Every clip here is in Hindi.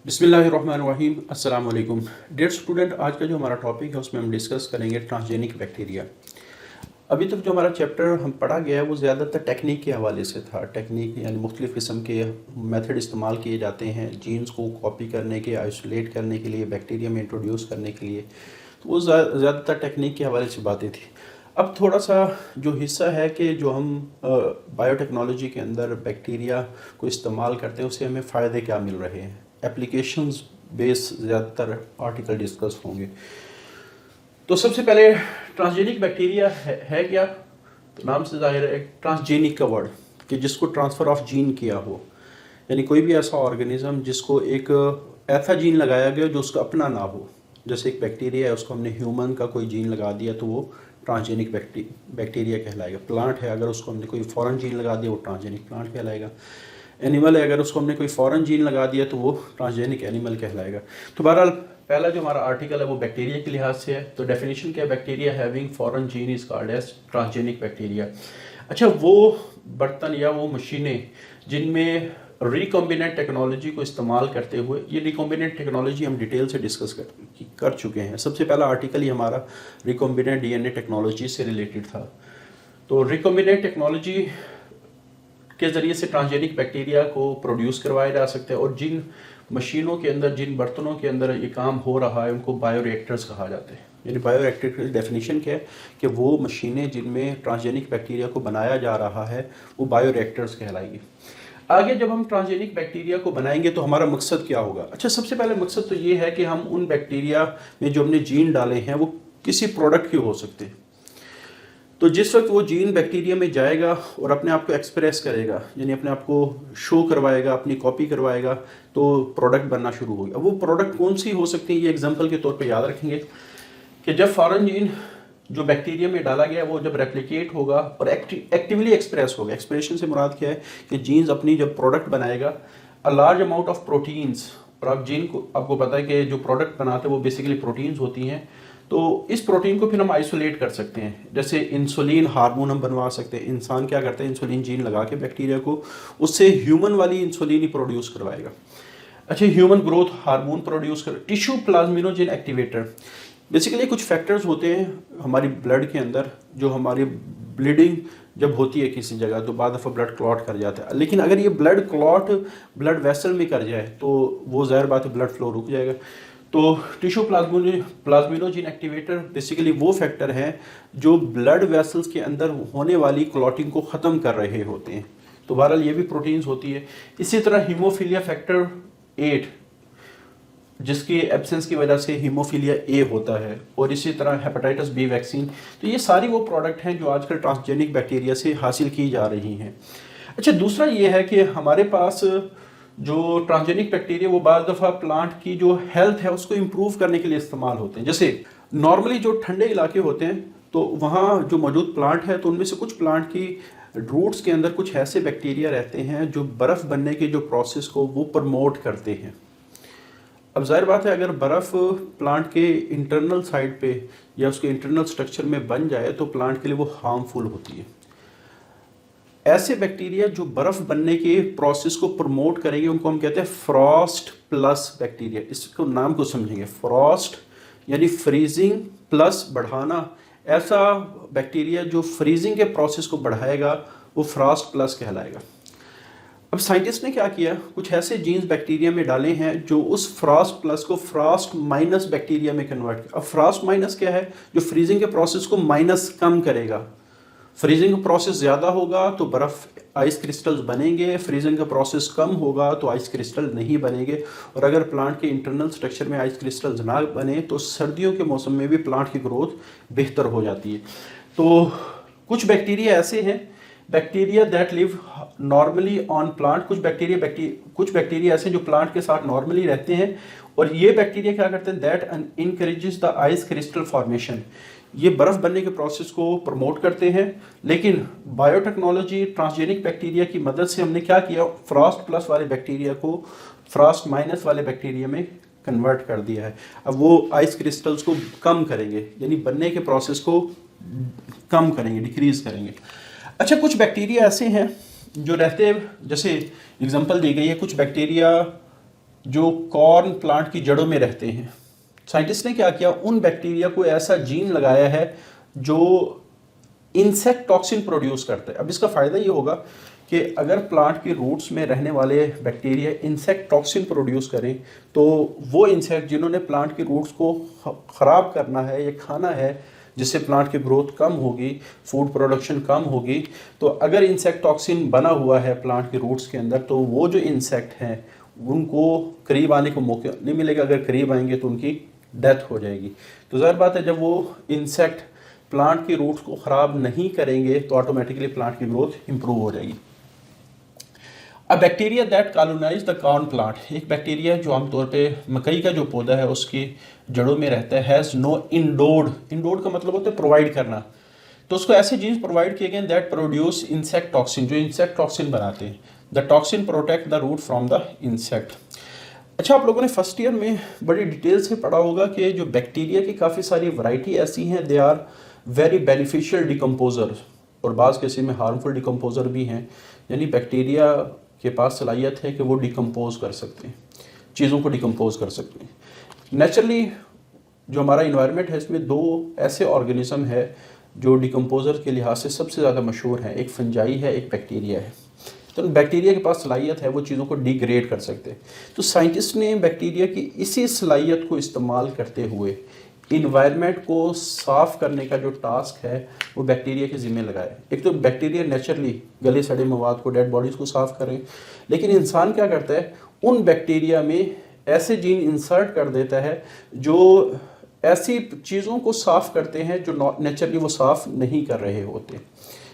बिस्मिल्लाहिर्रहमानिर्रहीम अस्सलाम वालेकुम डियर स्टूडेंट। आज का जो हमारा टॉपिक है उसमें हम डिस्कस करेंगे ट्रांसजेनिक बैक्टीरिया। अभी तक जो हमारा चैप्टर हम पढ़ा गया है वो ज़्यादातर टेक्निक के हवाले से था। टेक्निक यानी मुख्तलिफ़ किस्म के मेथड इस्तेमाल किए जाते हैं जीन्स को कॉपी करने के, आइसोलेट करने के लिए, बैक्टीरिया में इंट्रोड्यूस करने के लिए। तो वो ज़्यादातर टेक्निक के हवाले से बातें थी। अब थोड़ा सा जो हिस्सा है कि जो हम बायोटेक्नोलॉजी के अंदर बैक्टीरिया को इस्तेमाल करते हैं उससे हमें फ़ायदे क्या मिल रहे हैं, एप्लीकेशंस बेस ज़्यादातर आर्टिकल डिस्कस होंगे। तो सबसे पहले ट्रांसजेनिक बैक्टीरिया है क्या? तो नाम से जाहिर है ट्रांसजेनिक का वर्ड कि जिसको ट्रांसफ़र ऑफ जीन किया हो, यानी कोई भी ऐसा ऑर्गेनिज्म जिसको एक ऐसा जीन लगाया गया जो उसका अपना ना हो। जैसे एक बैक्टीरिया है, उसको हमने ह्यूमन का कोई जीन लगा दिया तो वो ट्रांसजेनिक बैक्टीरिया कहलाएगा। प्लांट है, अगर उसको हमने कोई फॉरेन जीन लगा दिया वो ट्रांसजेनिक प्लांट कहलाएगा। एनिमल है, अगर उसको हमने कोई फॉरेन जीन लगा दिया तो वो ट्रांसजेनिक एनिमल कहलाएगा। तो बहरहाल पहला जो हमारा आर्टिकल है वो बैक्टीरिया के लिहाज से है। तो डेफिनेशन क्या है, bacteria having foreign gene is called as transgenic bacteria. अच्छा, वो बर्तन या वो मशीनें जिनमें रिकॉम्बिनेंट टेक्नोलॉजी को इस्तेमाल करते हुए, ये रिकॉम्बिनेंट टेक्नोलॉजी हम डिटेल से डिस्कस कर चुके हैं। सबसे पहला आर्टिकल ही हमारा रिकॉम्बिनेंट डीएनए टेक्नोलॉजी से रिलेटेड था। तो रिकॉम्बिनेंट टेक्नोलॉजी के ज़रिए से ट्रांसजेनिक बैक्टीरिया को प्रोड्यूस करवाया जा सकता है, और जिन मशीनों के अंदर, जिन बर्तनों के अंदर ये काम हो रहा है उनको बायोरिएक्टर्स कहा जाता है। यानी बायोरिएक्टर की डेफिनेशन क्या है कि वो मशीनें जिनमें ट्रांसजेनिक बैक्टीरिया को बनाया जा रहा है वो बायोरिएक्टर्स कहलाएगी। आगे जब हम ट्रांसजेनिक बैक्टीरिया को बनाएंगे तो हमारा मकसद क्या होगा? अच्छा, सबसे पहले मकसद तो ये है कि हम उन बैक्टीरिया में जो हमने जीन डाले हैं वो किसी प्रोडक्ट के हो सकते हैं। तो जिस वक्त वो जीन बैक्टीरिया में जाएगा और अपने आप को एक्सप्रेस करेगा, यानी अपने आप को शो करवाएगा, अपनी कॉपी करवाएगा, तो प्रोडक्ट बनना शुरू होगा। वो प्रोडक्ट कौन सी हो सकती है, ये एग्जांपल के तौर पे याद रखेंगे कि जब फॉरेन जीन जो बैक्टीरिया में डाला गया वो जब रेप्लिकेट होगा और एक्टिवली एक्सप्रेस होगा। एक्सप्रेशन से मुराद क्या है कि जीन्स अपनी जब प्रोडक्ट बनाएगा, a large amount of proteins, और आप जीन को आपको पता है कि जो प्रोडक्ट बनाते हैं वो बेसिकली प्रोटीन्स होती हैं। तो इस प्रोटीन को फिर हम आइसोलेट कर सकते हैं। जैसे इंसुलिन हार्मोन हम बनवा सकते हैं। इंसान क्या करते हैं, इंसुलिन जीन लगा के बैक्टीरिया को उससे ह्यूमन वाली इंसुलिन ही प्रोड्यूस करवाएगा। अच्छा, ह्यूमन ग्रोथ हार्मोन प्रोड्यूस कर, टिश्यू प्लाज्मिनोजेन एक्टिवेटर, बेसिकली कुछ फैक्टर्स होते हैं हमारी ब्लड के अंदर जो हमारी ब्लीडिंग जब होती है किसी जगह तो बाद दफ़ा ब्लड क्लॉट कर जाता है। लेकिन अगर ये ब्लड क्लॉट ब्लड वेसल में कर जाए तो वो ज़ाहिर बात है ब्लड फ्लो रुक जाएगा। तो टिश्यू प्लाज्मिनोजेन एक्टिवेटर बेसिकली वो फैक्टर हैं जो ब्लड वेसल्स के अंदर होने वाली क्लॉटिंग को ख़त्म कर रहे होते हैं। तो बहरहाल ये भी प्रोटीन्स होती है। इसी तरह हीमोफीलिया फैक्टर 8 जिसकी एब्सेंस की वजह से हीमोफीलिया ए होता है, और इसी तरह हेपेटाइटिस बी वैक्सीन। तो ये सारी वो प्रोडक्ट हैं जो आजकल ट्रांसजेनिक बैक्टीरिया से हासिल की जा रही हैं। अच्छा, दूसरा ये है कि हमारे पास जो ट्रांसजेनिक बैक्टीरिया वो बाज़ दफ़ा प्लांट की जो हेल्थ है उसको इम्प्रूव करने के लिए इस्तेमाल होते हैं। जैसे नॉर्मली जो ठंडे इलाके होते हैं तो वहाँ जो मौजूद प्लांट है तो उनमें से कुछ प्लांट की रूट्स के अंदर कुछ ऐसे बैक्टीरिया रहते हैं जो बर्फ़ बनने के जो प्रोसेस को वो प्रमोट करते हैं। अब जाहिर बात है अगर बर्फ़ प्लांट के इंटरनल साइड पे या उसके इंटरनल स्ट्रक्चर में बन जाए तो प्लांट के लिए वो हार्मफुल होती है। ऐसे बैक्टीरिया जो बर्फ़ बनने के प्रोसेस को प्रमोट करेंगे उनको हम कहते हैं फ्रॉस्ट प्लस बैक्टीरिया। इसको नाम को समझेंगे, फ्रॉस्ट यानी फ्रीजिंग प्लस बढ़ाना। ऐसा बैक्टीरिया जो फ्रीजिंग के प्रोसेस को बढ़ाएगा वो फ्रॉस्ट प्लस कहलाएगा। अब साइंटिस्ट ने क्या किया, कुछ ऐसे जीन्स बैक्टीरिया में डाले हैं जो उस फ्रॉस्ट प्लस को फ्रॉस्ट माइनस बैक्टीरिया में कन्वर्ट किया। अब फ्रॉस्ट माइनस क्या है, जो फ्रीजिंग के प्रोसेस को माइनस कम करेगा। फ्रीजिंग का प्रोसेस ज़्यादा होगा तो बर्फ़ आइस क्रिस्टल्स बनेंगे, फ्रीजिंग का प्रोसेस कम होगा तो आइस क्रिस्टल नहीं बनेंगे। और अगर प्लांट के इंटरनल स्ट्रक्चर में आइस क्रिस्टल्स ना बने तो सर्दियों के मौसम में भी प्लांट की ग्रोथ बेहतर हो जाती है। तो कुछ बैक्टीरिया ऐसे हैं, bacteria that live normally on plant. कुछ बैक्टीरिया ऐसे जो प्लांट के साथ नॉर्मली रहते हैं, और ये बैक्टीरिया क्या करते हैं, that encourages the ice crystal formation. ये बर्फ़ बनने के प्रोसेस को प्रमोट करते हैं। लेकिन बायोटेक्नोलॉजी ट्रांसजेनिक बैक्टीरिया की मदद से हमने क्या किया, फ्रॉस्ट प्लस वाले बैक्टीरिया को फ्रॉस्ट माइनस वाले बैक्टीरिया में कन्वर्ट कर दिया है। अब वो आइस क्रिस्टल्स को कम करेंगे, यानी बनने के प्रोसेस को कम करेंगे, डिक्रीज करेंगे। अच्छा, कुछ बैक्टीरिया ऐसे हैं जो रहते हैं, जैसे एग्जांपल दी गई है, कुछ बैक्टीरिया जो कॉर्न प्लांट की जड़ों में रहते हैं, साइंटिस्ट ने क्या किया, उन बैक्टीरिया को ऐसा जीन लगाया है जो इंसेक्ट टॉक्सिन प्रोड्यूस करता है। अब इसका फ़ायदा ये होगा कि अगर प्लांट के रूट्स में रहने वाले बैक्टीरिया इंसेक्ट टॉक्सिन प्रोड्यूस करें, तो वो इंसेक्ट जिन्होंने प्लांट के रूट्स को ख़राब करना है या खाना है, जिससे प्लांट की ग्रोथ कम होगी, फूड प्रोडक्शन कम होगी, तो अगर इंसेक्ट टॉक्सिन बना हुआ है प्लांट के रूट्स के अंदर, तो वो जो इंसेक्ट हैं उनको करीब आने को मौका नहीं मिलेगा। अगर करीब आएंगे तो उनकी डेथ हो जाएगी। तो ज़ाहिर बात है, जब वो इंसेक्ट प्लांट की रूट्स को ख़राब नहीं करेंगे तो ऑटोमेटिकली प्लांट की ग्रोथ इंप्रूव हो जाएगी। अब bacteria that colonize the corn plant, एक बैक्टीरिया जो आमतौर पे मकई का जो पौधा है उसकी जड़ों में रहता है, हैज़ नो इंडोड, इंडोड का मतलब होता है प्रोवाइड करना। तो उसको ऐसे जीन्स प्रोवाइड किए गए दैट प्रोड्यूस इंसेक्ट टॉक्सिन, जो इंसेक्ट टॉक्सिन बनाते हैं। The toxin protect the root from the insect. अच्छा, आप लोगों ने फर्स्ट ईयर में बड़ी डिटेल से पढ़ा होगा कि जो बैक्टीरिया की काफ़ी सारी वैरायटी ऐसी हैं, they are very beneficial decomposer, और बाज़ केस में हार्मफुल डिकम्पोजर भी हैं। यानी बैक्टीरिया के पास सलाहियत है कि वो डिकम्पोज कर सकते हैं, चीज़ों को डिकम्पोज कर सकते हैं। नेचुरली जो हमारा इन्वायरमेंट है इसमें दो ऐसे ऑर्गेनिज्म है जो डिकम्पोजर के लिहाज से सबसे ज़्यादा मशहूर हैं, एक फंजाई है, एक बैक्टीरिया है। तो बैक्टीरिया के पास सलाहियत है वो चीज़ों को डिग्रेड कर सकते हैं। तो साइंटिस्ट ने बैक्टीरिया की इसी सलाहियत को इस्तेमाल करते हुए इन्वायरमेंट को साफ़ करने का जो टास्क है वो बैक्टीरिया के ज़िम्मे लगाया। एक तो बैक्टीरिया नेचुरली गले सड़े मवाद को, डेड बॉडीज़ को साफ़ करें, लेकिन इंसान क्या करता है, उन बैक्टीरिया में ऐसे जीन इंसर्ट कर देता है जो ऐसी चीज़ों को साफ़ करते हैं जो नेचुरली वो साफ़ नहीं कर रहे होते,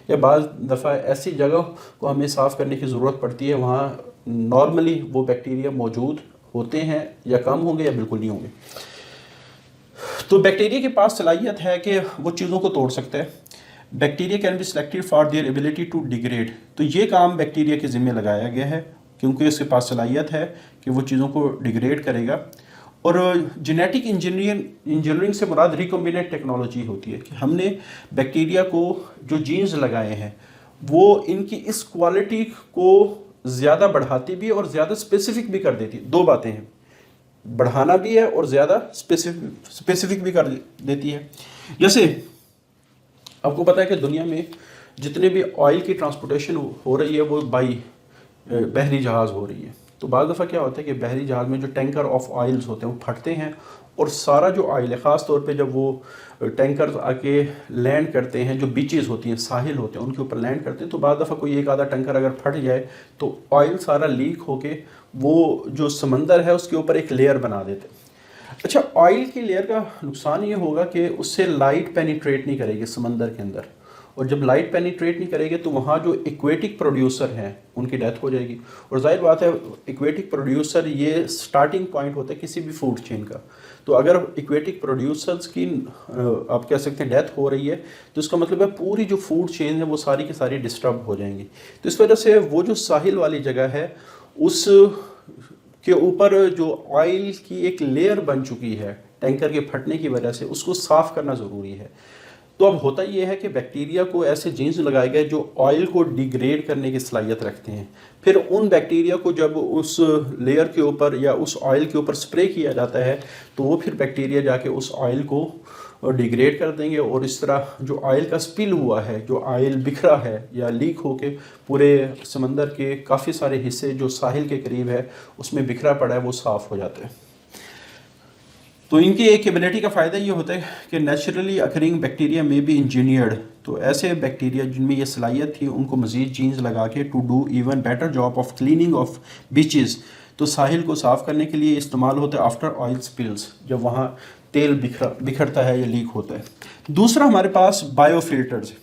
या बाज़ दफ़ा ऐसी जगह को हमें साफ़ करने की ज़रूरत पड़ती है वहाँ नॉर्मली वो बैक्टीरिया मौजूद होते हैं, या कम होंगे या बिल्कुल नहीं होंगे। तो बैक्टीरिया के पास सलाहियत है कि वो चीज़ों को तोड़ सकता है। Bacteria can be selected for their ability to degrade, तो ये काम बैक्टीरिया के ज़िम्मे लगाया गया है क्योंकि इसके पास सलाहियत है कि वो चीज़ों को डिग्रेड करेगा। और जेनेटिक इंजीनियरिंग से मुराद रिकॉम्बिनेंट टेक्नोलॉजी होती है कि हमने बैक्टीरिया को जो जीन्स लगाए हैं वो इनकी इस क्वालिटी को ज़्यादा बढ़ाती भी और ज़्यादा स्पेसिफिक भी कर देती है। दो बातें हैं, बढ़ाना भी है और ज़्यादा स्पेसिफिक भी कर देती है। जैसे आपको पता है कि दुनिया में जितने भी ऑयल की ट्रांसपोर्टेशन हो रही है वो बाई बहरी जहाज़ हो रही है। तो बाज़ दफ़ा क्या होता है कि बहरी जहाज़ में जो टैंकर ऑफ ऑयल्स होते हैं वो फटते हैं, और सारा जो ऑयल है, ख़ास तौर पे जब वो टैंकर आके लैंड करते हैं, जो बीचेस होती हैं, साहिल होते हैं, उनके ऊपर लैंड करते हैं, तो बाज़ दफ़ा कोई एक आधा टैंकर अगर फट जाए तो ऑयल सारा लीक होके वो जो समंदर है उसके ऊपर एक लेयर बना देते हैं। अच्छा, ऑयल की लेयर का नुकसान ये होगा कि उससे लाइट पेनिट्रेट नहीं करेगी समंदर के अंदर, और जब लाइट पेनिट्रेट नहीं करेगी तो वहाँ जो इक्वेटिक प्रोड्यूसर हैं उनकी डेथ हो जाएगी। और जाहिर बात है, इक्वेटिक प्रोड्यूसर ये स्टार्टिंग पॉइंट होता है किसी भी फूड चेन का। तो अगर इक्वेटिक प्रोड्यूसर्स की आप कह सकते हैं डेथ हो रही है, तो इसका मतलब है पूरी जो फूड चेन है वो सारी की सारी डिस्टर्ब हो जाएंगी। तो इस वजह से वो जो साहिल वाली जगह है उस के ऊपर जो ऑयल की एक लेयर बन चुकी है टैंकर के फटने की वजह से, उसको साफ़ करना ज़रूरी है। तो अब होता ये है कि बैक्टीरिया को ऐसे जीन्स लगाए गए जो ऑयल को डिग्रेड करने की सलाहियत रखते हैं। फिर उन बैक्टीरिया को जब उस लेयर के ऊपर या उस ऑयल के ऊपर स्प्रे किया जाता है तो वो फिर बैक्टीरिया जाके उस ऑयल को डिग्रेड कर देंगे, और इस तरह जो ऑयल का स्पिल हुआ है, जो ऑयल बिखरा है या लीक होके पूरे समंदर के काफ़ी सारे हिस्से जो साहिल के करीब है उसमें बिखरा पड़ा है, वो साफ़ हो जाता है। तो इनकी एक एबिलिटी का फ़ायदा ये होता है कि नेचुरली अकरिंग बैक्टीरिया में भी इंजीनियर्ड, तो ऐसे बैक्टीरिया जिनमें ये सलाहियत थी उनको मज़ीद जीन्स लगा के to do even better job of cleaning of beaches, तो साहिल को साफ़ करने के लिए इस्तेमाल होता है आफ्टर ऑयल स्पिल्स, जब वहाँ तेल बिखरता है या लीक होता है। दूसरा हमारे पास बायोफिल्टर्स।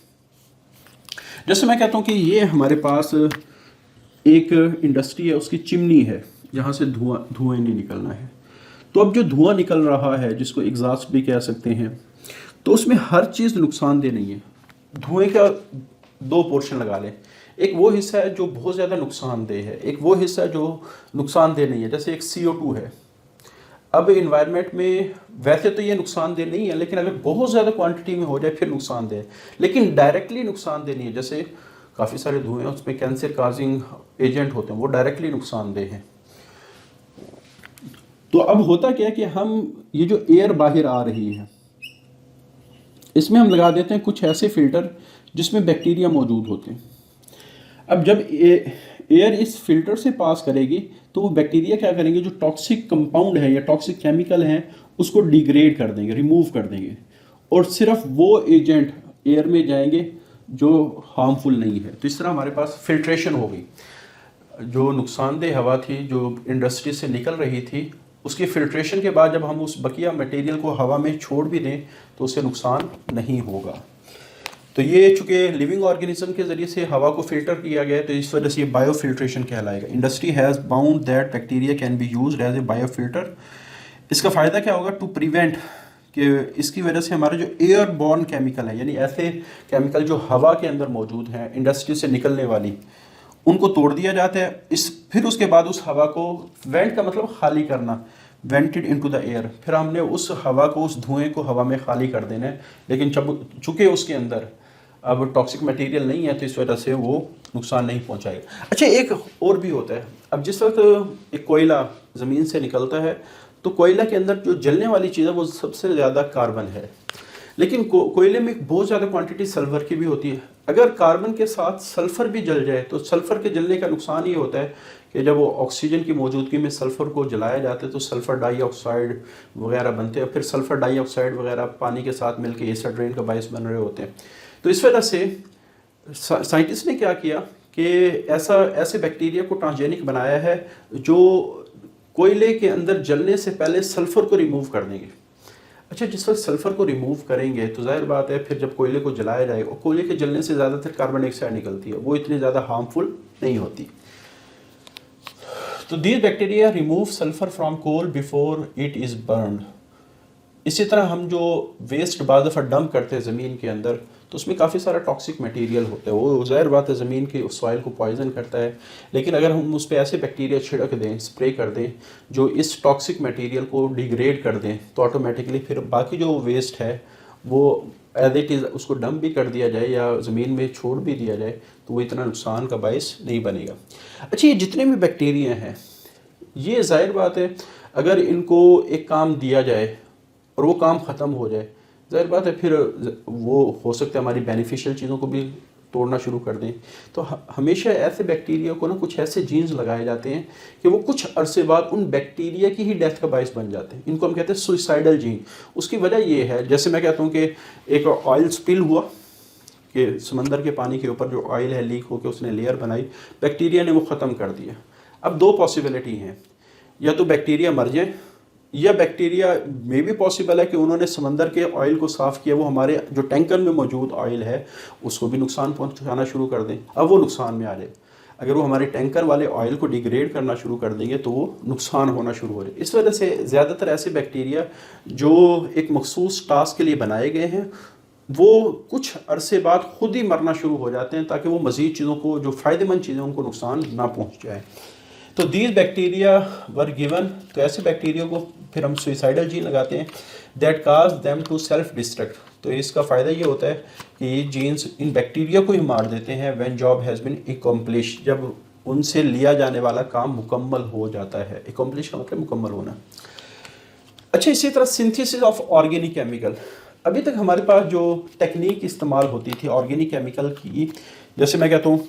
जैसे मैं कहता हूँ कि ये हमारे पास एक इंडस्ट्री है, उसकी चिमनी है जहाँ से धुआं नहीं निकलना है। तो अब जो धुआं निकल रहा है जिसको एग्जॉस्ट भी कह सकते हैं, तो उसमें हर चीज़ नुकसानदेह नहीं है। धुएं का दो पोर्शन लगा लें, एक वो हिस्सा है जो बहुत ज़्यादा नुकसानदेह है, एक वो हिस्सा जो नुकसानदेह नहीं है। जैसे एक CO2 है, अब इन्वायरमेंट में वैसे तो ये नुकसानदेह नहीं है, लेकिन अगर बहुत ज़्यादा क्वांटिटी में हो जाए फिर नुकसानदेह है, लेकिन डायरेक्टली नुकसानदेह नहीं है। जैसे काफ़ी सारे धुएँ उसमें कैंसर काजिंग एजेंट होते हैं, वो डायरेक्टली नुकसानदेह हैं। तो अब होता क्या है कि हम ये जो एयर बाहर आ रही है इसमें हम लगा देते हैं कुछ ऐसे फिल्टर जिसमें बैक्टीरिया मौजूद होते हैं। अब जब एयर इस फिल्टर से पास करेगी तो वो बैक्टीरिया क्या करेंगे, जो टॉक्सिक कंपाउंड है या टॉक्सिक केमिकल हैं उसको डिग्रेड कर देंगे, रिमूव कर देंगे, और सिर्फ वो एजेंट एयर में जाएंगे जो हार्मफुल नहीं है। तो इस तरह हमारे पास फिल्ट्रेशन हो गई। जो नुकसानदेह हवा थी जो इंडस्ट्री से निकल रही थी, उसकी फिल्ट्रेशन के बाद जब हम उस बकिया मटेरियल को हवा में छोड़ भी दें तो उससे नुकसान नहीं होगा। तो ये चूँकि लिविंग ऑर्गेनिज्म के ज़रिए से हवा को फिल्टर किया गया है तो इस वजह से ये बायो फिल्ट्रेशन कहलाएगा। Industry has bound that bacteria can be used as a biofilter. इसका फ़ायदा क्या होगा, टू प्रिवेंट, कि इसकी वजह से हमारे जो एयर बॉर्न केमिकल है, यानी ऐसे केमिकल जो हवा के अंदर मौजूद हैं इंडस्ट्री से निकलने वाली, उनको तोड़ दिया जाता है। फिर उसके बाद उस हवा को, वेंट का मतलब खाली करना, वेंटेड इनटू द एयर, फिर हमने उस हवा को, उस धुएं को हवा में खाली कर देना है। लेकिन जब चूँकि उसके अंदर अब टॉक्सिक मटेरियल नहीं है तो इस वजह से वो नुकसान नहीं पहुंचाएगा। अच्छा, एक और भी होता है। अब जिस वक्त एक कोयला ज़मीन से निकलता है तो कोयला के अंदर जो जलने वाली चीज़ है वो सबसे ज़्यादा कार्बन है, लेकिन कोयले में बहुत ज़्यादा क्वांटिटी सल्फर की भी होती है। अगर कार्बन के साथ सल्फ़र भी जल जाए तो सल्फ़र के जलने का नुकसान ये होता है कि जब वो ऑक्सीजन की मौजूदगी में सल्फ़र को जलाया जाता है तो सल्फ़र डाइऑक्साइड वगैरह बनते हैं, फिर सल्फ़र डाइऑक्साइड वगैरह पानी के साथ मिलकर एसिड रेन का बायस बन रहे होते हैं। तो इस वजह से साइंटिस्ट ने क्या किया कि ऐसे बैक्टीरिया को ट्रांसजेनिक बनाया है जो कोयले के अंदर जलने से पहले सल्फ़र को रिमूव कर देंगे। अच्छा, जिस वक्त सल्फ़र को रिमूव करेंगे तो जाहिर बात है फिर जब कोयले को जलाया जाए, और कोयले के जलने से ज़्यादातर कार्बन डाइऑक्साइड निकलती है, वो इतनी ज़्यादा हार्मफुल नहीं होती। तो these bacteria remove sulphur from coal before it is burned. इसी तरह हम जो वेस्ट बाद दफ़ा डंप करते हैं ज़मीन के अंदर तो उसमें काफ़ी सारा टॉक्सिक मटेरियल होता है, वो ज़ाहिर बात है ज़मीन के सॉइल को पॉइजन करता है। लेकिन अगर हम उस पर ऐसे बैक्टीरिया छिड़क दें, स्प्रे कर दें जो इस टॉक्सिक मटेरियल को डिग्रेड कर दें, तो ऑटोमेटिकली फिर बाकी जो वेस्ट है वो एज इट इज़ उसको डंप भी कर दिया जाए या ज़मीन में छोड़ भी दिया जाए तो वो इतना नुकसान का बायस नहीं बनेगा। अच्छा, ये जितने भी बैक्टीरिया हैं ये ज़ाहिर बात है अगर इनको एक काम दिया जाए और वो काम ख़त्म हो जाए, ज़ाहिर बात है फिर वो हो सकता है हमारी बेनिफिशियल चीज़ों को भी तोड़ना शुरू कर दें। तो हमेशा ऐसे बैक्टीरिया को ना कुछ ऐसे जीन्स लगाए जाते हैं कि वो कुछ अरसे बाद उन बैक्टीरिया की ही डेथ का बायस बन जाते हैं। इनको हम कहते हैं सुइसाइडल जीन। उसकी वजह ये है, जैसे मैं कहता हूँ कि एक ऑयल स्पिल हुआ कि समंदर के पानी के ऊपर जो ऑयल है लीक होकर उसने लेयर बनाई, बैक्टीरिया ने वो ख़त्म कर दिया। अब दो पॉसिबिलिटी हैं, या तो बैक्टीरिया मर जाए या बैक्टीरिया में भी पॉसिबल है कि उन्होंने समंदर के ऑयल को साफ़ किया, वो हमारे जो टैंकर में मौजूद ऑयल है उसको भी नुकसान पहुंचाना शुरू कर दें, अब वो नुकसान में आ जाए। अगर वो हमारे टैंकर वाले ऑयल को डिग्रेड करना शुरू कर देंगे तो वो नुकसान होना शुरू हो जाए। इस वजह से ज़्यादातर ऐसे बैक्टीरिया जो एक मखसूस टास्क के लिए बनाए गए हैं वो कुछ अरसे बाद खुद ही मरना शुरू हो जाते हैं ताकि वो मज़ीद चीज़ों को, जो फ़ायदेमंद चीज़ें उनको नुकसान ना पहुँच जाए। तो दीज बैक्टीरिया वर गिवन, तो ऐसे बैक्टीरिया को फिर हम सुइसाइडल जीन लगाते हैं that cause them to self destruct. तो इसका फ़ायदा ये होता है कि ये जीन्स इन बैक्टीरिया को ही मार देते हैं when job has been accomplish, जब उनसे लिया जाने वाला काम मुकम्मल हो जाता है। एकम्प्लिश का मतलब मुकम्मल होना। अच्छा, इसी तरह सिंथेसिस ऑफ ऑर्गेनिक केमिकल। अभी तक हमारे पास जो टेक्निक इस्तेमाल होती थी ऑर्गेनिक केमिकल की, जैसे मैं कहता हूँ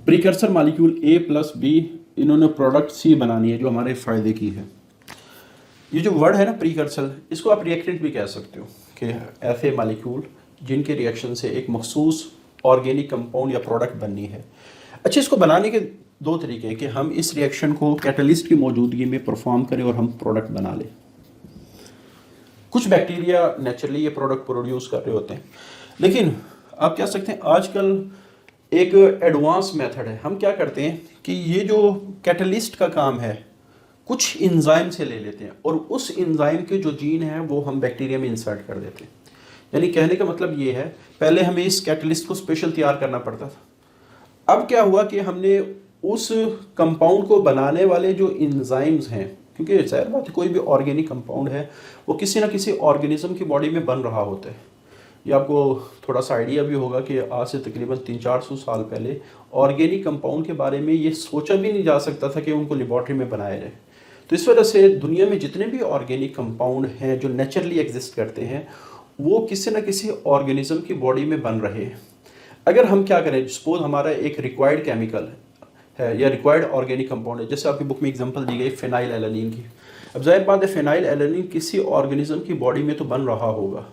precursor molecule A plus B, इन्होंने प्रोडक्ट C बनानी है जो हमारे फ़ायदे की है। ये जो वर्ड है ना प्रीकर्सर, इसको आप रिएक्टेंट भी कह सकते हो कि ऐसे मालिक्यूल जिनके रिएक्शन से एक मखसूस ऑर्गेनिक कंपाउंड या प्रोडक्ट बननी है। अच्छा, इसको बनाने के दो तरीके हैं कि हम इस रिएक्शन को कैटलिस्ट की मौजूदगी में परफॉर्म करें और हम प्रोडक्ट बना लें। कुछ बैक्टीरिया नेचुरली ये प्रोडक्ट प्रोड्यूस कर रहे होते हैं, लेकिन आप कह सकते हैं आजकल एक एडवांस मेथड है। हम क्या करते हैं कि ये जो कैटलिस्ट का काम है कुछ इंजाइम से ले लेते हैं और उस इंजाइम के जो जीन है वो हम बैक्टीरिया में इंसर्ट कर देते हैं। यानी कहने का मतलब ये है, पहले हमें इस कैटलिस्ट को स्पेशल तैयार करना पड़ता था। अब क्या हुआ कि हमने उस कंपाउंड को बनाने वाले जो इंजाइम्स हैं, क्योंकि ज़ाहिर बात है कोई भी ऑर्गेनिक कंपाउंड है वो किसी ना किसी ऑर्गेनिज्म की बॉडी में बन रहा होता है। ये आपको थोड़ा सा आइडिया भी होगा कि आज से तकरीबन 300-400 साल पहले ऑर्गेनिक कंपाउंड के बारे में ये सोचा भी नहीं जा सकता था कि उनको लेबॉर्ट्री में बनाया जाए। तो इस वजह से दुनिया में जितने भी ऑर्गेनिक कंपाउंड हैं जो नेचुरली एग्जिस्ट करते हैं, वो किसी न किसी ऑर्गेनिज्म की बॉडी में बन रहे हैं। अगर हम क्या करें, सपोज हमारा एक रिक्वायर्ड केमिकल है या रिक्वायर्ड ऑर्गेनिक कंपाउंड है, जैसे आपकी बुक में एग्जांपल दी गई फिनाइल एलानीन की। अब जाहिर बात है फिनाइल एलानीन किसी ऑर्गेनिज्म की बॉडी में तो बन रहा होगा,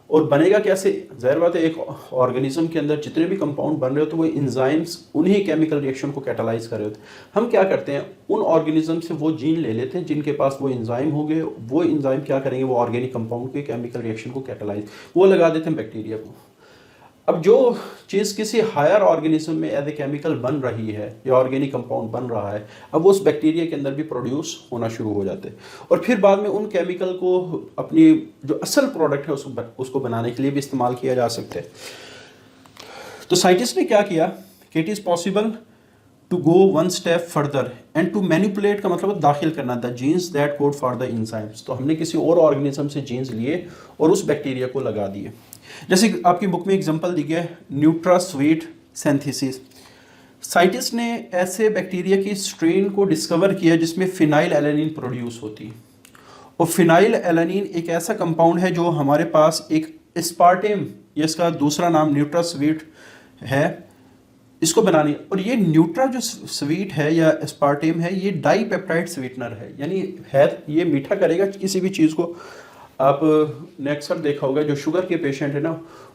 और बनेगा कैसे? जाहिर बात है एक ऑर्गेनिज्म के अंदर जितने भी कंपाउंड बन रहे हो तो वो इंजाइम्स उन्हीं केमिकल रिएक्शन को कैटालाइज कर रहे होते हैं। हम क्या करते हैं, उन ऑर्गेनिज्म से वो जीन ले लेते हैं जिनके पास वो इंजाइम हो गए, वो इंजाइम क्या करेंगे, वो ऑर्गेनिक कंपाउंड के केमिकल रिएक्शन को कैटालाइज वो लगा देते हैं बैक्टीरिया को। अब जो चीज़ किसी हायर ऑर्गेनिज्म में एज ए केमिकल बन रही है या ऑर्गेनिक कंपाउंड बन रहा है, अब वो उस बैक्टीरिया के अंदर भी प्रोड्यूस होना शुरू हो जाते हैं, और फिर बाद में उन केमिकल को अपनी जो असल प्रोडक्ट है उसको बनाने के लिए भी इस्तेमाल किया जा सकता है। तो साइंटिस्ट ने क्या किया कि it is possible to go one step further and to manipulate, का मतलब दाखिल करना the genes that code for the enzymes. तो हमने किसी और ऑर्गेनिज्म से जीन्स लिए और उस बैक्टीरिया को लगा दिए। जैसे आपकी बुक में एग्जांपल दी गया है न्यूट्रास्वीट सिंथेसिस। साइंटिस्ट ने ऐसे बैक्टीरिया की स्ट्रेन को डिस्कवर किया जिसमें फिनाइल एलानीन प्रोड्यूस होती है, और फिनाइल एलानीन एक ऐसा कंपाउंड है जो हमारे पास एक एस्पार्टेम, या इसका दूसरा नाम न्यूट्रास्वीट है, इसको बनानी। और ये न्यूट्रा जो स्वीट है या एस्पार्टेम है, ये डाईपेप्टाइड स्वीटनर है, यानी है ये मीठा करेगा किसी भी चीज़ को। आपने अक्सर देखा होगा जो शुगर के पेशेंट है ना,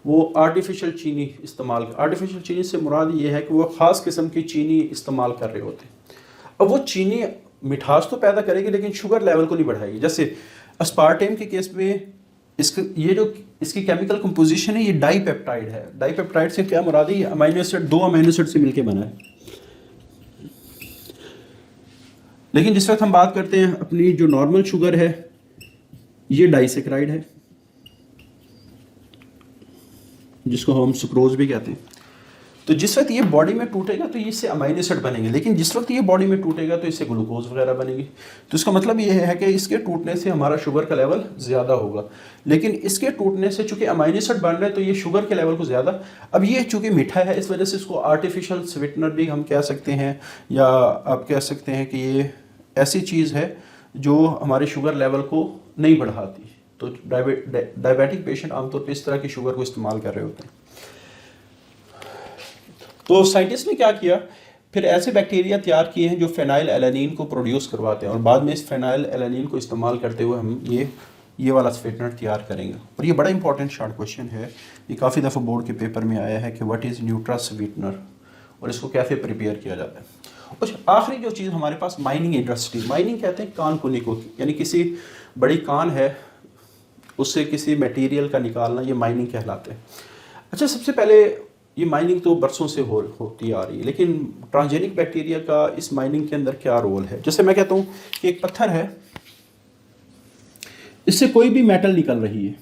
वो आर्टिफिशियल चीनी इस्तेमाल, आर्टिफिशियल चीनी से मुराद ये है कि वो ख़ास किस्म की चीनी इस्तेमाल कर रहे होते हैं। अब वो चीनी मिठास तो पैदा करेगी लेकिन शुगर लेवल को नहीं बढ़ाएगी। जैसे अस्पार्टेम के केस में इसकी केमिकल कंपोजिशन है, ये डाईपेप्टाइड है। डाईपेप्टाइड से क्या मुराद है, ये अमीनो एसिड, 2 अमीनो एसिड से मिलके बना है। लेकिन जिस वक्त हम बात करते हैं अपनी जो नॉर्मल शुगर है, ये डाइसेक्राइड है, जिसको हम सुक्रोज भी कहते हैं। तो जिस वक्त ये बॉडी में टूटेगा तो इससे अमीनो एसिड बनेंगे, लेकिन जिस वक्त ये बॉडी में टूटेगा तो इससे ग्लूकोज वगैरह बनेगी। तो इसका मतलब ये है कि इसके टूटने से हमारा शुगर का लेवल ज़्यादा होगा, लेकिन इसके टूटने से चूंकि अमीनो एसिड बन रहे हैं तो ये शुगर के लेवल को ज़्यादा। अब ये चूंकि मीठा है, इस वजह से इसको आर्टिफिशियल स्वीटनर भी हम कह सकते हैं, या आप कह सकते हैं कि ये ऐसी चीज़ है जो हमारे शुगर लेवल को नहीं बढ़ाती। तो डायबिटिक पेशेंट आमतौर पर इस तरह की शुगर को इस्तेमाल कर रहे होते हैं। तो साइंटिस्ट ने क्या किया, फिर ऐसे बैक्टीरिया तैयार किए हैं जो फेनाइल एलानीन को प्रोड्यूस करवाते हैं, और बाद में इस फेनाइल एलानीन को इस्तेमाल करते हुए हम ये वाला स्वीटनर तैयार करेंगे। और ये बड़ा इंपॉर्टेंट शॉर्ट क्वेश्चन है, ये काफ़ी दफ़ा बोर्ड के पेपर में आया है कि व्हाट इज़ न्यूट्रा स्वीटनर और इसको कैसे प्रिपेयर किया जाता है। और आखिरी जो चीज़ हमारे पास माइनिंग इंडस्ट्री, माइनिंग कहते हैं कान कुनी को, यानी किसी बड़ी कान है उससे किसी मटेरियल का निकालना, ये माइनिंग कहलाते हैं। अच्छा, सबसे पहले ये माइनिंग तो बरसों से होती आ रही है, लेकिन ट्रांसजेनिक बैक्टीरिया का इस माइनिंग के अंदर क्या रोल है। जैसे मैं कहता हूँ कि एक पत्थर है, इससे कोई भी मेटल निकल रही है,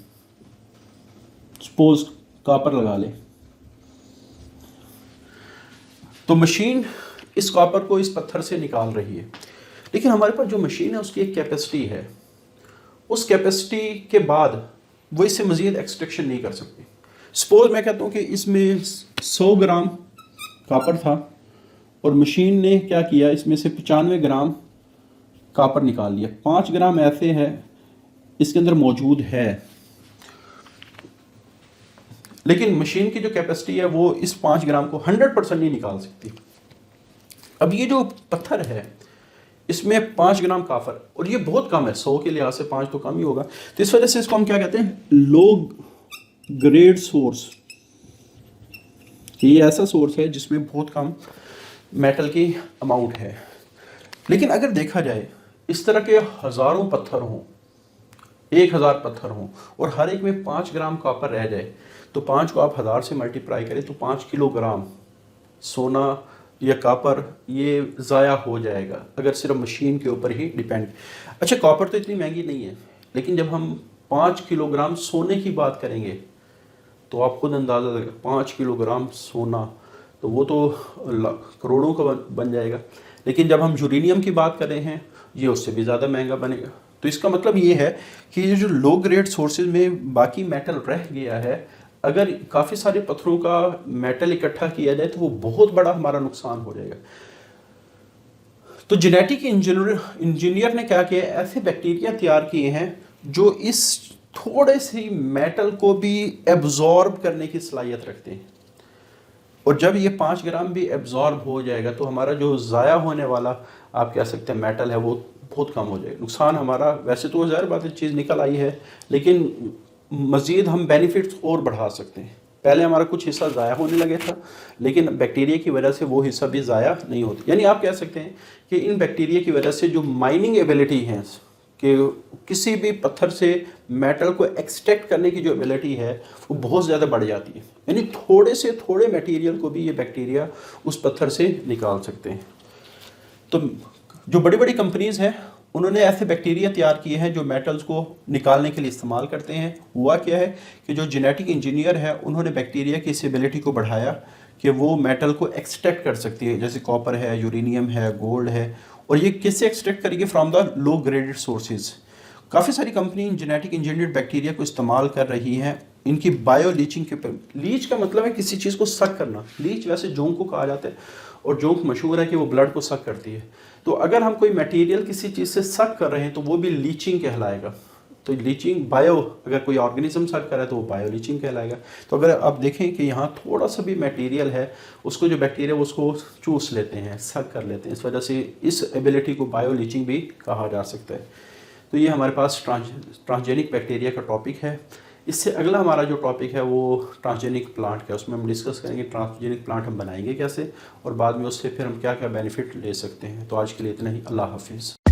सपोज कॉपर लगा ले, तो मशीन इस कॉपर को इस पत्थर से निकाल रही है, लेकिन हमारे पास जो मशीन है उसकी एक कैपेसिटी है, उस कैपेसिटी के बाद वो इससे मज़ीद एक्सट्रैक्शन नहीं कर सकती। सपोज मैं कहता हूँ कि इसमें 100 ग्राम कॉपर था और मशीन ने क्या किया, इसमें से 95 ग्राम कॉपर निकाल लिया, 5 ग्राम ऐसे है इसके अंदर मौजूद है, लेकिन मशीन की जो कैपेसिटी है वो इस 5 ग्राम को 100% नहीं निकाल सकती। अब ये जो पत्थर है इसमें 5 ग्राम कॉपर, और ये बहुत कम है, 100 के लिहाज से 5 तो कम ही होगा, तो इस वजह से इसको हम क्या कहते हैं, लो ग्रेड सोर्स। ये ऐसा सोर्स है जिसमें बहुत कम मेटल की अमाउंट है। लेकिन अगर देखा जाए इस तरह के हज़ारों पत्थर हों, 1000 पत्थर हों, और हर एक में 5 ग्राम कॉपर रह जाए, तो 5 को आप 1000 से मल्टीप्लाई करें तो 5 किलोग्राम सोना या कॉपर ये ज़ाया हो जाएगा अगर सिर्फ मशीन के ऊपर ही डिपेंड। अच्छा, कॉपर तो इतनी महंगी नहीं है, लेकिन जब हम 5 किलोग्राम सोने की बात करेंगे तो आप खुद अंदाज़ा लगा, 5 किलोग्राम सोना तो वो तो करोड़ों का बन जाएगा। लेकिन जब हम यूरेनियम की बात कर रहे हैं, ये उससे भी ज़्यादा महंगा बनेगा। तो इसका मतलब ये है कि ये जो लो ग्रेड सोर्सेज में बाकी मेटल रह गया है, अगर काफ़ी सारे पत्थरों का मेटल इकट्ठा किया जाए तो वो बहुत बड़ा हमारा नुकसान हो जाएगा। तो जेनेटिक इंजीनियर ने क्या किया, ऐसे बैक्टीरिया तैयार किए हैं जो इस थोड़े सी मेटल को भी एब्जॉर्ब करने की सलाहियत रखते हैं, और जब ये 5 ग्राम भी एब्जॉर्ब हो जाएगा तो हमारा जो ज़ाया होने वाला आप कह सकते हैं मेटल है वो बहुत कम हो जाएगा। नुकसान हमारा, वैसे तो ज़ाहिर बात है चीज़ निकल आई है, लेकिन मज़ीद हम बेनिफिट्स और बढ़ा सकते हैं। पहले हमारा कुछ हिस्सा ज़ाया होने लगे था, लेकिन बैक्टीरिया की वजह से वो हिस्सा भी ज़ाया नहीं होता। यानी आप कह सकते हैं कि इन बैक्टीरिया की वजह से जो माइनिंग एबिलिटी है कि किसी भी पत्थर से मेटल को एक्सट्रैक्ट करने की जो एबिलिटी है वो बहुत ज़्यादा बढ़ जाती है। यानी थोड़े से थोड़े मटेरियल को भी ये बैक्टीरिया उस पत्थर से निकाल सकते हैं। तो जो बड़ी बड़ी कंपनीज़ हैं उन्होंने ऐसे बैक्टीरिया तैयार किए हैं जो मेटल्स को निकालने के लिए इस्तेमाल करते हैं। हुआ क्या है कि जो जेनेटिक इंजीनियर है उन्होंने बैक्टीरिया की इस एबिलिटी को बढ़ाया कि वो मेटल को एक्सट्रैक्ट कर सकती है, जैसे कॉपर है, यूरेनियम है, गोल्ड है। और ये किससे एक्सट्रैक्ट करेंगे? From the low graded sources. काफ़ी सारी कंपनी जेनेटिक इंजीनियर्ड बैक्टीरिया को इस्तेमाल कर रही हैं इनकी बायो लीचिंग के। लीच का मतलब है किसी चीज़ को सक करना। लीच वैसे जोंक को कहा जाता है, और जोंक मशहूर है कि वो ब्लड को सक करती है। तो अगर हम कोई मटेरियल किसी चीज़ से सक कर रहे हैं तो वो भी लीचिंग कहलाएगा। तो लीचिंग बायो, अगर कोई ऑर्गेनिज्म सक कर रहा है तो वो बायो लीचिंग कहलाएगा। तो अगर आप देखें कि यहाँ थोड़ा सा भी मटेरियल है, उसको जो बैक्टीरिया उसको चूस लेते हैं, सक कर लेते हैं, इस वजह से इस एबिलिटी को बायो लीचिंग भी कहा जा सकता है। तो ये हमारे पास ट्रांसजेनिक बैक्टीरिया का टॉपिक है। इससे अगला हमारा जो टॉपिक है वो ट्रांसजेनिक प्लांट का, उसमें हम डिस्कस करेंगे ट्रांसजेनिक प्लांट हम बनाएंगे कैसे, और बाद में उससे फिर हम क्या क्या बेनिफिट ले सकते हैं। तो आज के लिए इतना ही। अल्लाह हाफिज़।